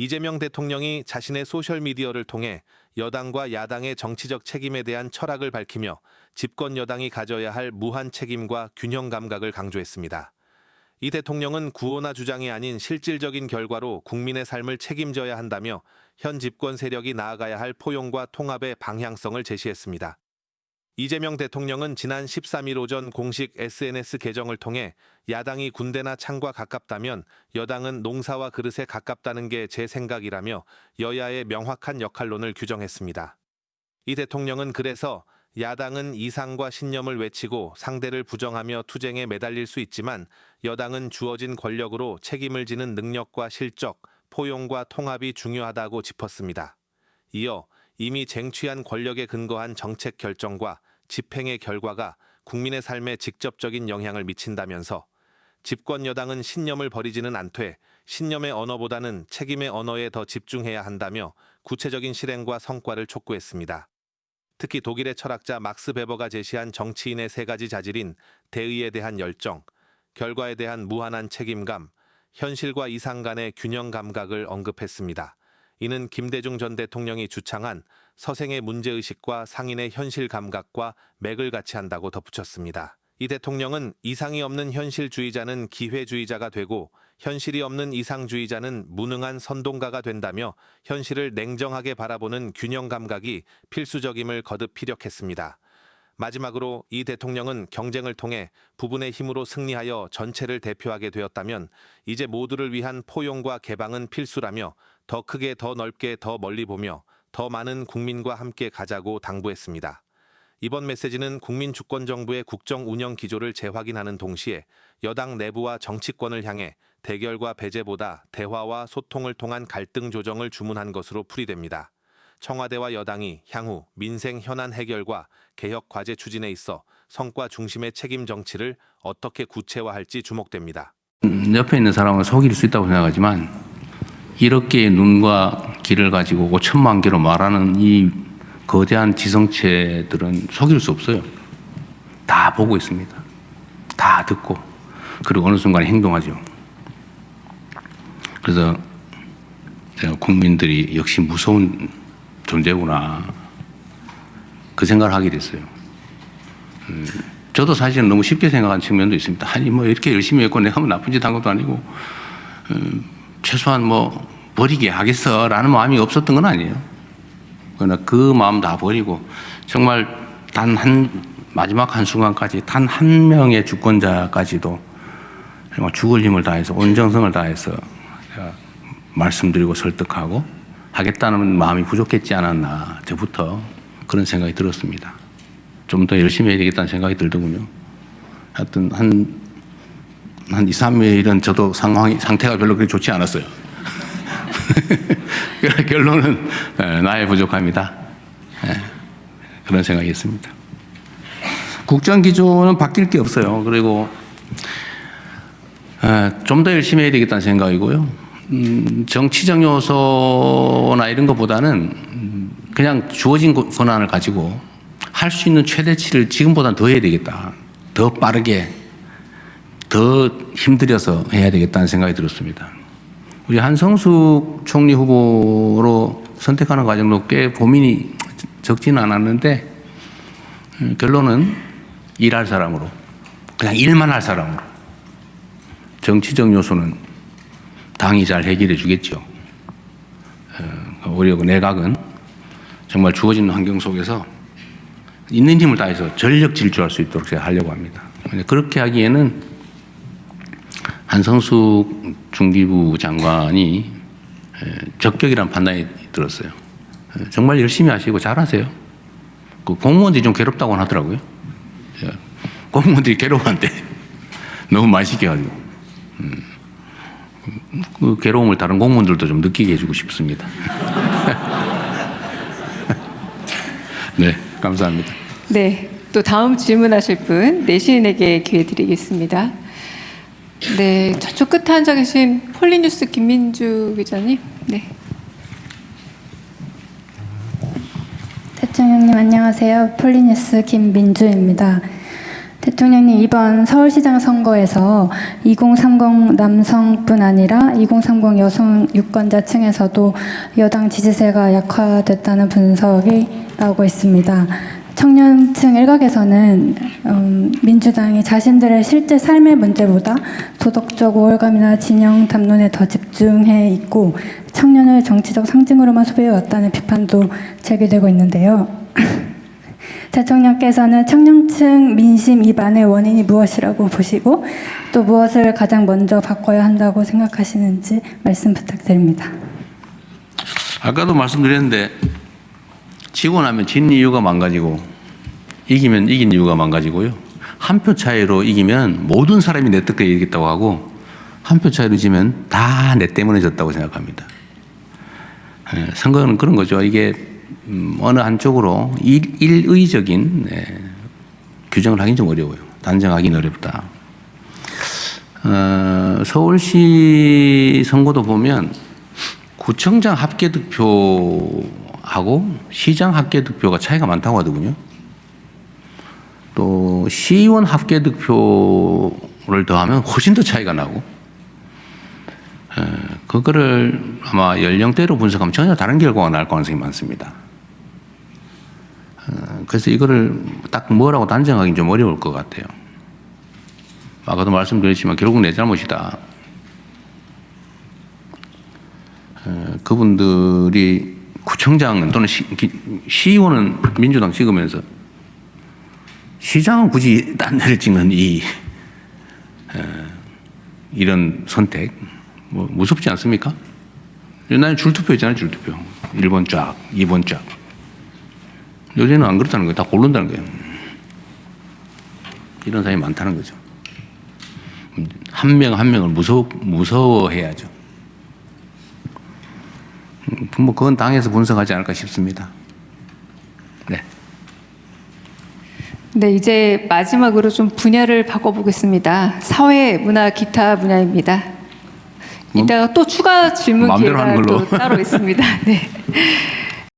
이재명 대통령이 자신의 소셜미디어를 통해 여당과 야당의 정치적 책임에 대한 철학을 밝히며 집권 여당이 가져야 할 무한 책임과 균형 감각을 강조했습니다. 이 대통령은 구호나 주장이 아닌 실질적인 결과로 국민의 삶을 책임져야 한다며 현 집권 세력이 나아가야 할 포용과 통합의 방향성을 제시했습니다. 이재명 대통령은 지난 13일 오전 공식 SNS 계정을 통해 야당이 군대나 창과 가깝다면 여당은 농사와 그릇에 가깝다는 게 제 생각이라며 여야의 명확한 역할론을 규정했습니다. 이 대통령은 그래서 야당은 이상과 신념을 외치고 상대를 부정하며 투쟁에 매달릴 수 있지만 여당은 주어진 권력으로 책임을 지는 능력과 실적, 포용과 통합이 중요하다고 짚었습니다. 이어 이미 쟁취한 권력에 근거한 정책 결정과 집행의 결과가 국민의 삶에 직접적인 영향을 미친다면서 집권 여당은 신념을 버리지는 않되 신념의 언어보다는 책임의 언어에 더 집중해야 한다며 구체적인 실행과 성과를 촉구했습니다. 특히 독일의 철학자 막스 베버가 제시한 정치인의 3가지 자질인 대의에 대한 열정, 결과에 대한 무한한 책임감, 현실과 이상 간의 균형 감각을 언급했습니다. 이는 김대중 전 대통령이 주창한 서생의 문제의식과 상인의 현실 감각과 맥을 같이 한다고 덧붙였습니다. 이 대통령은 이상이 없는 현실주의자는 기회주의자가 되고 현실이 없는 이상주의자는 무능한 선동가가 된다며 현실을 냉정하게 바라보는 균형 감각이 필수적임을 거듭 피력했습니다. 마지막으로 이 대통령은 경쟁을 통해 부분의 힘으로 승리하여 전체를 대표하게 되었다면 이제 모두를 위한 포용과 개방은 필수라며 더 크게, 더 넓게, 더 멀리 보며 더 많은 국민과 함께 가자고 당부했습니다. 이번 메시지는 국민 주권 정부의 국정 운영 기조를 재확인하는 동시에 여당 내부와 정치권을 향해 대결과 배제보다 대화와 소통을 통한 갈등 조정을 주문한 것으로 풀이됩니다. 청와대와 여당이 향후 민생 현안 해결과 개혁 과제 추진에 있어 성과 중심의 책임 정치를 어떻게 구체화할지 주목됩니다. 옆에 있는 사람은 속일 수 있다고 생각하지만 1억 개의 눈과 귀를 가지고 5천만 개로 말하는 이 거대한 지성체들은 속일 수 없어요. 다 보고 있습니다. 다 듣고 그리고 어느 순간 행동하죠. 그래서 제가 국민들이 역시 무서운 존재구나 그 생각을 하게 됐어요. 저도 사실은 너무 쉽게 생각한 측면도 있습니다. 아니 뭐 이렇게 열심히 했고 내가 뭐 나쁜 짓 한 것도 아니고 최소한 뭐 버리게 하겠어라는 마음이 없었던 건 아니에요. 그러나 그 마음 다 버리고 정말 단 마지막 한순간까지 단 한 명의 주권자까지도 정말 죽을 힘을 다해서 온정성을 다해서 제가 말씀드리고 설득하고 하겠다는 마음이 부족했지 않았나 저부터 그런 생각이 들었습니다. 좀 더 열심히 해야 되겠다는 생각이 들더군요. 하여튼 한 2, 3일은 저도 상태가 별로 그렇게 좋지 않았어요. 결론은 나의 부족합니다. 그런 생각이 있습니다. 국정 기조는 바뀔 게 없어요. 그리고 좀 더 열심히 해야 되겠다는 생각이고요. 정치적 요소나 이런 것보다는 그냥 주어진 권한을 가지고 할 수 있는 최대치를 지금보다는 더 해야 되겠다. 더 빠르게, 더 힘들여서 해야 되겠다는 생각이 들었습니다. 우리 한성숙 총리 후보로 선택하는 과정도 꽤 고민이 적지는 않았는데 결론은 일할 사람으로, 그냥 일만 할 사람으로. 정치적 요소는 당이 잘 해결해 주겠죠. 오히려 내각은 정말 주어진 환경 속에서 있는 힘을 다해서 전력 질주할 수 있도록 제가 하려고 합니다. 그렇게 하기에는 한성숙 중기부 장관이 적격이라는 판단이 들었어요. 정말 열심히 하시고 잘하세요. 그 공무원들이 좀 괴롭다고 하더라고요. 공무원들이 괴로워한대. 너무 많이 시켜가지고. 그 괴로움을 다른 공무원들도 좀 느끼게 해주고 싶습니다. 네, 감사합니다. 네, 또 다음 질문하실 분 내신에게 기회 드리겠습니다. 네, 저쪽 끝에 앉아 계신 폴리뉴스 김민주 기자님. 네. 대통령님 안녕하세요. 폴리뉴스 김민주입니다. 대통령님, 이번 서울시장 선거에서 2030 남성뿐 아니라 2030 여성 유권자 층에서도 여당 지지세가 약화됐다는 분석이 나오고 있습니다. 청년층 일각에서는 민주당이 자신들의 실제 삶의 문제보다 도덕적 우월감이나 진영 담론에 더 집중해 있고 청년을 정치적 상징으로만 소비해 왔다는 비판도 제기되고 있는데요. 대통령께서는 청년층 민심 이반의 원인이 무엇이라고 보시고 또 무엇을 가장 먼저 바꿔야 한다고 생각하시는지 말씀 부탁드립니다. 아까도 말씀드렸는데 지고 나면 진 이유가 망가지고 이기면 이긴 이유가 망가지고요. 한 표 차이로 이기면 모든 사람이 내 뜻대로 이기겠다고 하고 한 표 차이로 지면 다 내 때문에 졌다고 생각합니다. 선거는 그런 거죠. 이게 어느 한쪽으로 일의적인 규정을 하긴 좀 어려워요. 단정하기는 어렵다. 서울시 선거도 보면 구청장 합계득표하고 시장 합계득표가 차이가 많다고 하더군요. 또 시의원 합계득표를 더하면 훨씬 더 차이가 나고 그거를 아마 연령대로 분석하면 전혀 다른 결과가 나올 가능성이 많습니다. 그래서 이거를 딱 뭐라고 단정하기는 좀 어려울 것 같아요. 아까도 말씀드렸지만 결국 내 잘못이다. 그분들이 구청장 또는 시의원은 민주당 찍으면서 시장은 굳이 딴 데를 찍는 이런 선택 뭐 무섭지 않습니까? 옛날에 줄투표 있잖아요. 줄투표 1번 쫙 2번 쫙. 요새는 안 그렇다는 거예요. 다 고른다는 거예요. 이런 사람이 많다는 거죠. 한 명 한 명을 무서워해야죠. 뭐 그건 당에서 분석하지 않을까 싶습니다. 네. 네, 이제 마지막으로 좀 분야를 바꿔보겠습니다. 사회, 문화, 기타 분야입니다. 이따가 또 추가 질문 마음대로 하는 기회가 걸로. 또 따로 있습니다. 네.